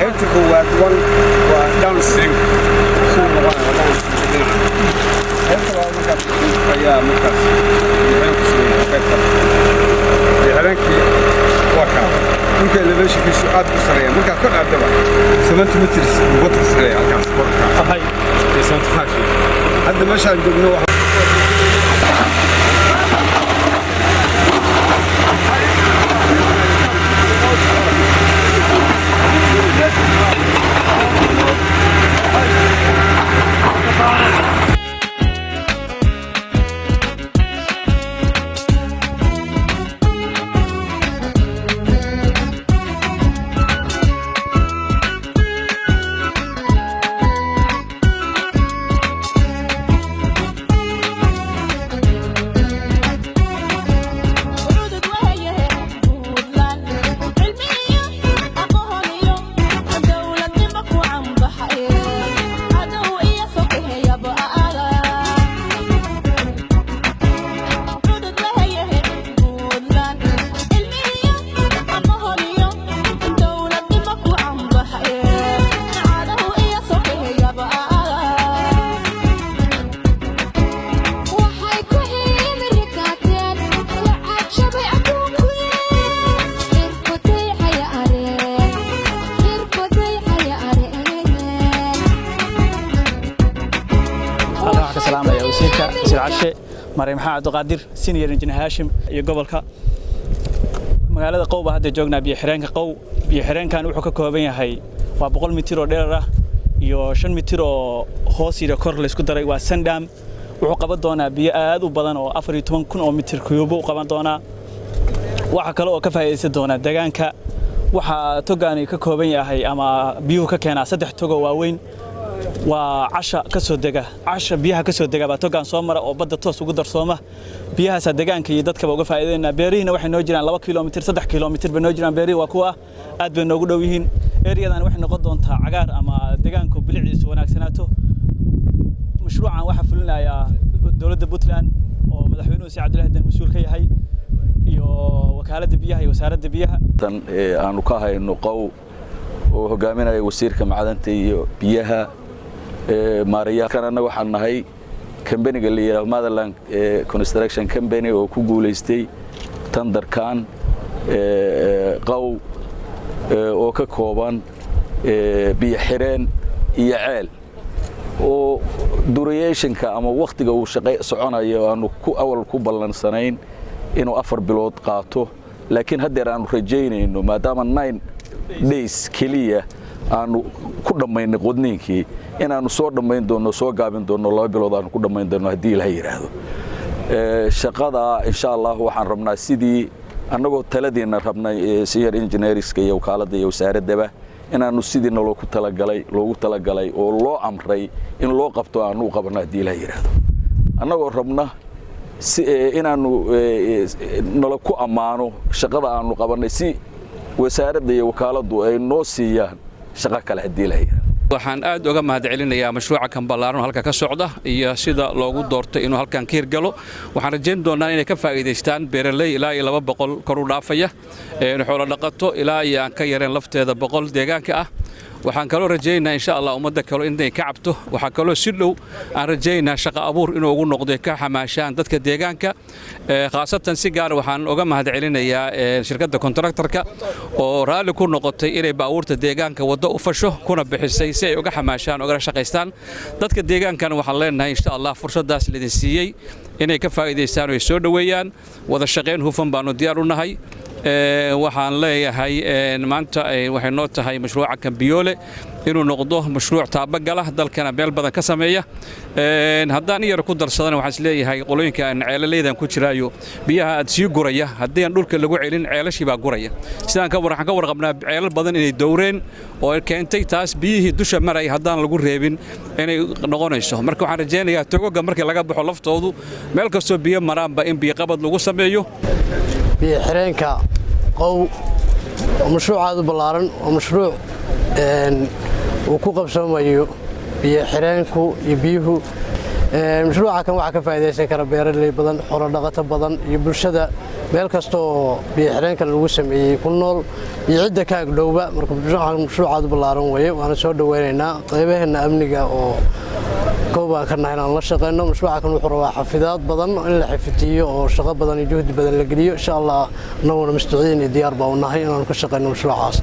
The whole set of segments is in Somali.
waa duwan waa downstream soo noqonaya downstream ayaa markaas habeenkii waa kaa ninka elevationkiisu aad u sareeya markaa kor aadaba 70 meters water sareeya halkaas korka ahay 75 hadda meeshaan joogno maray maxaa Cabdiqaadir senior engineer Hashim iyo gobolka magaalada Qowba hadda joognaa biyo xireenka Qow biyo xireenkan wuxuu ka kooban yahay waa 100 mitir oo dheer ah iyo 5 mitir oo hoos iyo kor la isku daray waa sandam wuxuu qaban doonaa biyo aad u badan oo 14,000 oo mitir kuyuub u qaban doonaa waxa kale oo ka faa'iideysan doona deegaanka waxa togaani ka kooban yahay ama biyuhu ka keenaa 3 togo waaweyn وعشا كسودجا عشا بيها كسودجا بتوجع صامرة أو بدأ توس وقدر صامة بيها سدجان كي يدك بوقف عيدنا بيرينا وإحنا نوجران 2 كيلومتر 3 كيلومتر بنوجران بيري وكوا أد بنوجد ويهين إريانا وإحنا قدون تا عجار أما دجانكم بالعيس وناكسناته مشروعا واحد فلنا يا دولة بوتلان ومدحونه سعد الله الدين مسؤول كي هاي يو وكالة بيها وسارة بيها تن أنا كاهي النقاو وهجامنا وسير كمعدنتي بيها ماريا كنا waxaan nahay company gal iyo Motherland construction company oo ku guuleystay tandarkan qaw oo ka kooban biyo xireen iyo ceel oo durationka ama waqtiga uu shaqay soconayo aanu ku awal ku ballansanayn inuu 4 bilood qaato laakiin hadda aanu rajeynayno maadaama 9 days kaliya aanu ku dhameynay qodniinkii inaanu soo dhameyn doono soo gaabin doono 2 bilood aanu ku dhameyn doono hadii la yiraahdo shaqada insha Allah waxaan rabnaa sidii anagoo taladeena rabnay senior engineerska iyo wakaalada iyo wasaaradaba inaanu sidii loogu talagalay oo loo amray in loo qabto aanu qabnaa hadii la yiraahdo anagoo rabna si inaanu nala ku amaano shaqada aanu qabanay si wasaaradda iyo wakaaladu ay noo siiyaan shaqo kale hadii la yiraahdo waxaan aad uga mahadcelinayaa mashruuca kan ballaaran halka ka socda iyo sida loogu doortay inuu halkan ka hirgalo waxaan rajayn doonaa inay ka faa'iideystaan beeraley ilaa 200 kor u dhaafaya xoolo dhaqato ilaa aan ka yareen lafteeda 100 deegaanka ah waxaan kaloo rajaynayaa insha Allah ummadda kale inay ka cabto waxa kaloo si dhow aan rajaynayaa shaqo abuur inuu ugu noqdo ka xamaashaan dadka deegaanka khaasatan si gaar waxaan uga mahadcelinayaa shirkadda contractorka oo raali ku noqotay inay baabuurta deegaanka wado u fasho kuna bixisay si ay uga xamaashaan uga shaqeystaan dadka deegaankana waxaan leenahay insha Allah fursadaas lidin siiyay inay ka faa'iideystaan oo soo dhaweeyaan wada shaqeyn hufan baanu diyaar u nahay waxaan leeyahay maanta waxay noo tahay mashruuca kan biyoole inuu noqdo mashruuc taabagala dalkana meel badan ka sameeya haddaan yar ku darsadana waxaan isleeyahay qolooyinka aan ceelaleedan ku jiraayo biyaha aad sii guraya haddii aan dhulka lagu celin ceelashii baa guraya sidaan waxaan ka warqabnaa ceelal badan inay dowreen oo keentay taas biyihii dusha maray haddaan lagu reebin inay noqonayso marka waxaan rajaynayaa togoga markii laga baxo laftoodu meel kastoo biyo maraanba in biyo qabad lagu sameeyo biyo xireenka qow mashruuc aad u ballaaran oo mashruuc uu ku qabsamayo biyo xireenku iyo biyuhu mashruuca kan waxa ka faa'iideysan kara beeraley badan xoolo dhaqato badan iyo bulshada meel kastoo biyo xireenka lagu sameeyey ku nool iyo cidda ka agdhowba marka mashruucaad ballaaran weeye waana soo dhaweynaynaa qaybaheena amniga oo kooban ka nahay inaan la shaqeyno mashruuca kan wuxuu rabaa xafidaad badan in la xifitiyo oo shaqo badan iyo juhdi badan la geliyo insha Allah annaguna mustaqbalin iyo diyaar baa u nahay inaan ka shaqeyno mashruucaas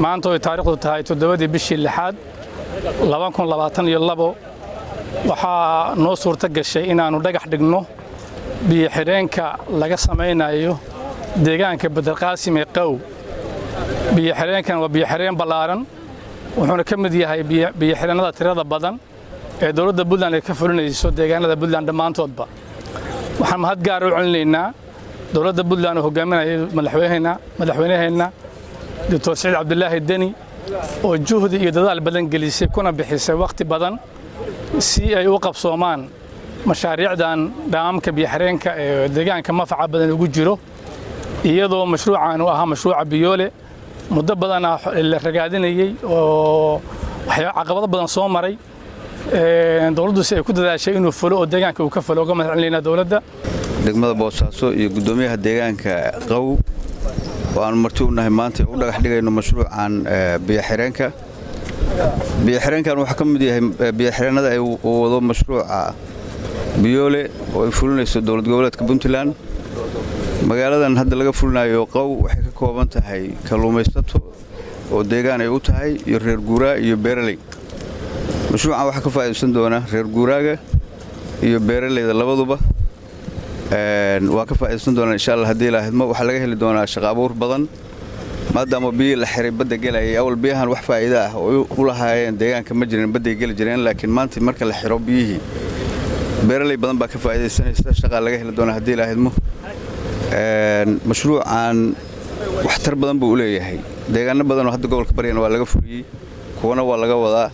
maanta oo taariikhdu tahay 7 bishii 6 2022 waxaa noo suurta gashay inaanu dhagax dhigno biyo xireenka laga samaynayo deegaanka Badar Qaasim ee Qow biyo xireenkan waa biyo xireen ballaaran wuxuuna ka mid yahay biyo xireenada tirada badan ee dawladda Puntland ay ka fulinayso deegaanada Puntland dhamaantoodba waxaan mahad gaar u celinaynaa dawladda Puntland oo hogaaminaya madaxweynaheena Dr. Saciid Cabdullaahi Deni oo juhdi iyo dadaal badan gelisay kuna bixisay waqti badan si ay u qabsoomaan mashaariicdan dhaamka biyo xireenka ee deegaanka mafaca badan ugu jiro iyadoo mashruucan uu ahaa mashruuca biyoole muddo badan la ragaadinayay oo caqabado badan soo maray dawladdu si ay ku dadaashay inuu fulo oo deegaanka uu ka fulo uga mahadcelinayna dawladda degmada Boosaaso iyo gudoomiyaha deegaanka Qow waan martii u nahay maanta u dhagax dhigayno mashruucan biyo xireenka waxa ka mid yahay biyo xireenada ay wado mashruuca biyoole oo ay fulinayso dawlad goboleedka Puntland magaaladan hadda laga fulinayo Qow waxay ka kooban tahay kalluumaysato oo deegaan ay u tahay iyo reer guuraa iyo beeraley mashruucan waxa ka faa'iideysan doona reer guuraaga iyo beeraleyda labaduba waa ka faa'iideysan doona insha Allah hadii ilaahay waxa laga heli doona shaqo abuur badan maadaama biyo la xiray badda galay awal biyahan wax faa'iido ah oo u lahaayeen deegaanka ma jirin badda gali jireen laakiin maanta marka la xiro biyihii beeraley badan baa ka faa'iideysanaysa shaqo laga heli doona hadii ilaahay mashruucan waxtar badan buu u leeyahay deegaano badan oo hadda gobolka Bariyan waa laga fuliyay kuwana waa laga wadaa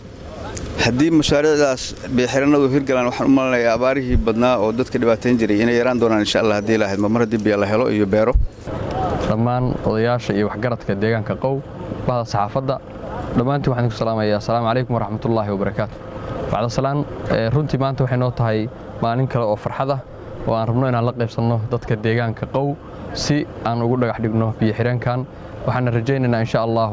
haddii mashaariicdaas biyo xireenadu hirgalaan waxaan u maleynayaa abaarihii badnaa oo dadka dhibaateyn jiray inay yaraan doonaan insha Allah hadii ilaahay mar hadii biyo la helo iyo beero dhammaan odayaasha iyo waxgaradka deegaanka Qow bahda saxaafadda dhammaantiin waxaan ku salaamayaa assalaamu calaykum waraxmatullaahi wabarakaatuh bacda salaan runtii maanta waxay noo tahay maalin kale oo farxad ah oo aan rabno inaan la qaybsanno dadka deegaanka Qow si aan ugu dhagax dhigno biyo xireenkan waxaan rajaynaynaa insha Allah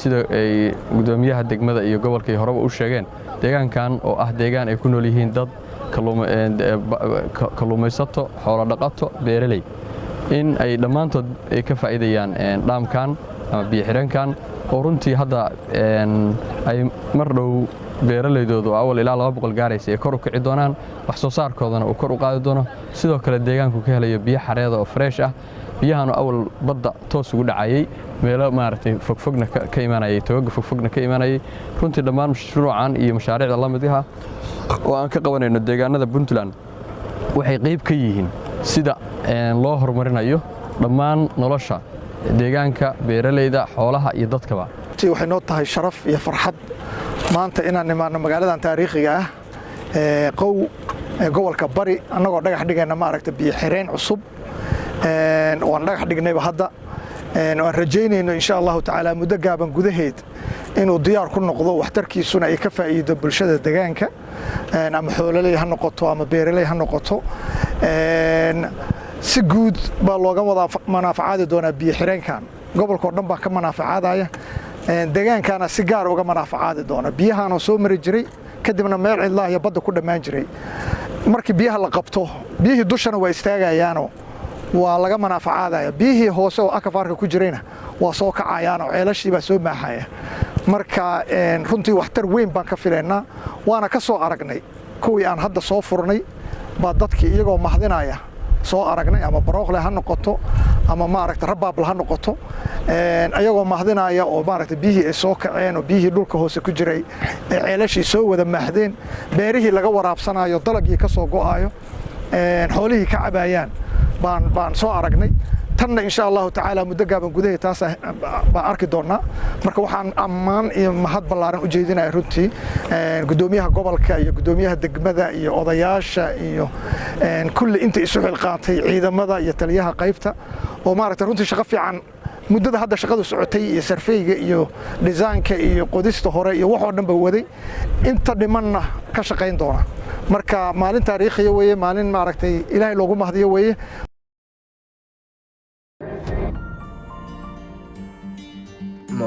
sida ay gudoomiyaha degmada iyo gobolka horeba u sheegeen deegaankan oo ah deegaan ay ku nool yihiin dad kalluumaysato xoolo dhaqato beeraley in ay dhammaantood ay ka faa'iidayaan dhaamkan ama biyo xireenkan oo runtii hadda ay mar dhow beeraleydoodu awal ilaa 200 gaaraysa ay kor u kici doonaan wax soo saarkoodana uu kor u qaadi doono sidoo kale deegaanku ka helayo biyo xareeda oo fresh ah biyahana awal badda toos ugu dhacayay meelo maartay fogfogna ka imanayay toog fogfogna ka imanayay runtii dhammaan mashruucan iyo mashaariicda la mid ah oo aan ka qabanayno deegaanada Puntland waxay qayb ka yihiin sida loo horumarinayo dhammaan nolosha deegaanka beeraleyda xoolaha iyo dadkaba waxay noo tahay sharaf iyo farxad maanta inaan nimaano magaaladan taariikhiga ah Qow gobolka Bari annagoo dhagax dhigayna maaragtay biyo xireen cusub waan dhagax dhignayba hadda waan rajaynayno insha Allah taala muddo gaaban gudaheed inuu diyaar ku noqdo waxtarkiisuna ay ka faa'iido bulshada deegaanka ama xoololey ha noqoto ama beeraley ha noqoto si guud baa looga wada manaafacaadi doonaa biyo xireenkan gobolka oo dhan baa ka manaafacaadaya deegaankana si gaar uga manaafacaadi doona biyahan oo soo mari jiray kadibna meel cidla iyo badda ku dhamaan jiray markii biyaha la qabto biyihii dushana waa istaagayaano waa laga manaafacaadaya biyihii hoose oo akafaarka ku jirayna waa soo kacayaan oo ceelashii baa soo maaxaya marka runtii waxtar weyn baan ka filaynaa waana ka soo aragnay kuwii aan hadda soo furnay baa dadkii iyagoo mahdinaya soo aragnay ama barooqle ha noqoto ama maaragtay rabaabla ha noqoto ayagoo mahdinaya oo maaragtay biyihii ay soo kaceen oo biyihii dhulka hoose ku jiray ceelashii soo wada maaxdeen beerihii laga waraabsanayo dalagii ka soo go'ayo xoolihii ka cabayaan baan soo aragnay tanna insha Allah taala muddo gaaban gudaheed taas baan arki doonaa marka waxaan ammaan iyo mahad ballaaran u jeedinayaa runtii gudoomiyaha gobolka iyo gudoomiyaha degmada iyo odayaasha iyo kulli inta isu xilqaatay ciidamada iyo taliyaha qaybta oo maaragtay runtii shaqo fiican muddada hadda shaqadu socotay iyo sarfeyga iyo design-ka iyo qodista hore iyo wax oo dhan ba waday inta dhimanna ka shaqayn doona marka maalin taariikhiya weeye maalin maaragtay ilaahay loogu mahdiyo weeye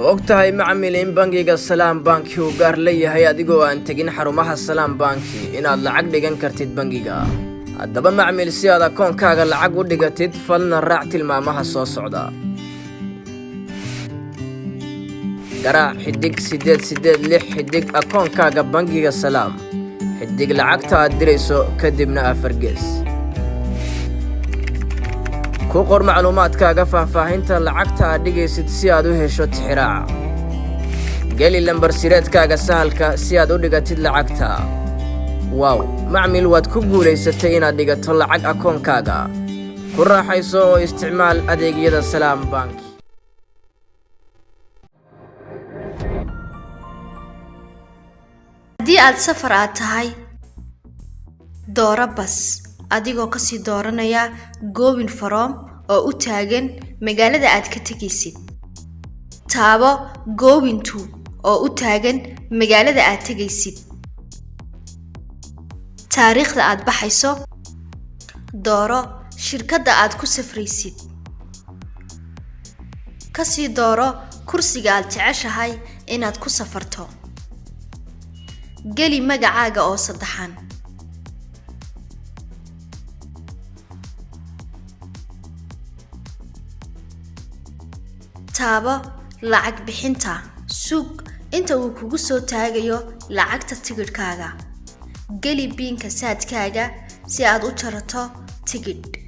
Ma ogtahay macmiil in bangiga Salaam Banki uu gaar leeyahay adigoo aan tegin xarumaha Salaam Banki inaad lacag dhigan kartid bangiga. Haddaba macmiil si aad akoonkaaga lacag u dhigatid falna raac tilmaamaha soo socda. garaac xidig 886 xidig akoonkaaga bangiga Salaam. xidig lacagta aad dirayso kadibna 4 gees. ku qor macluumaadkaaga faahfaahinta lacagta aad dhigaysid si aad u hesho tixraaca. geli lambar sireedkaaga sahalka si aad u dhigatid lacagta. wow macmiil waad ku guulaysatay inaad dhigato lacag akoonkaaga. ku raaxayso oo isticmaal adeegyada Salaam Bank. haddii aad safar tahay dooro bas adigoo ka sii dooranaya Going From oo u taagan magaalada aad ka tagaysid. taabo Going To oo u taagan magaalada aad tagaysid. taariikhda aad baxayso. dooro shirkadda aad ku safraysid. ka sii dooro kursiga aad jeceshahay inaad ku safarto. geli magacaaga oo saddexan. taabo lacag bixinta. sug inta uu kugu soo taagayo lacagta tigidhkaaga. geli biinka saadkaaga si aad u jarato tigidh.